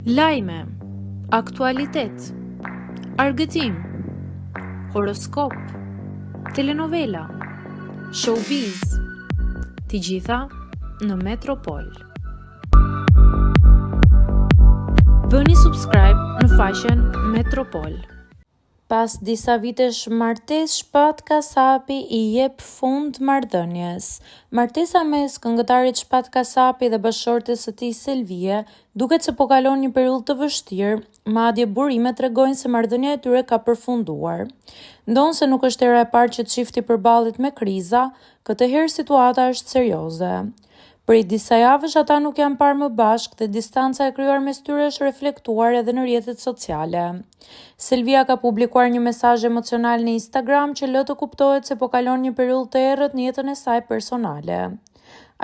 Lajme, aktualitet, argëtim, horoskop, telenovela, showbiz, të gjitha në Metropol. Bëni subscribe në faqen Metropol. Pas disa vitesh martesë, Shpat Kasapi i jep fund marrëdhënies. Martesa mes këngëtarit Shpat Kasapi dhe bashkëshortes së tij Selvie duket se po kalon një periudhë të vështirë, madje burimet tregojnë se marrëdhënia e tyre ka përfunduar. Ndonë se nuk është hera e parë që çifti përballet me kriza, këtë herë situata është serioze. Prej disa javësh ata nuk janë parë më bashkë dhe distanca e krijuar mes tyre është reflektuar edhe në rrjetet sociale. Selvia ka publikuar një mesazh emocional në Instagram që lë të kuptohet se po kalon një periudhë të errët në jetën e saj personale.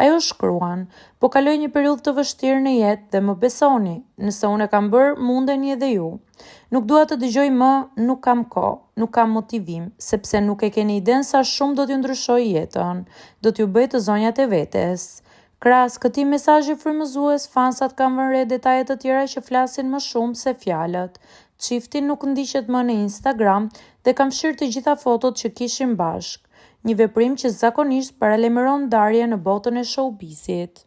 Ajo shkruan: "Po kaloj një periudhë të vështirë në jetë dhe më besoni, nëse unë e kam bërë, mundeni edhe ju. Nuk dua të dëgjoj më, nuk kam kohë, nuk kam motivim, sepse nuk e keni idenë sa shumë do t'ju ndryshoj jetën, do t'ju bëj të zonjat e vetes." Krahas këtij mesazhi frymëzues, fansat kanë vënë re detaje të tjera që flasin më shumë se fjalët. Çifti nuk ndiqet më në Instagram dhe ka fshirë të gjitha fotot që kishin bashkë, një veprim që zakonisht paralajmëron ndarje në botën e showbizit.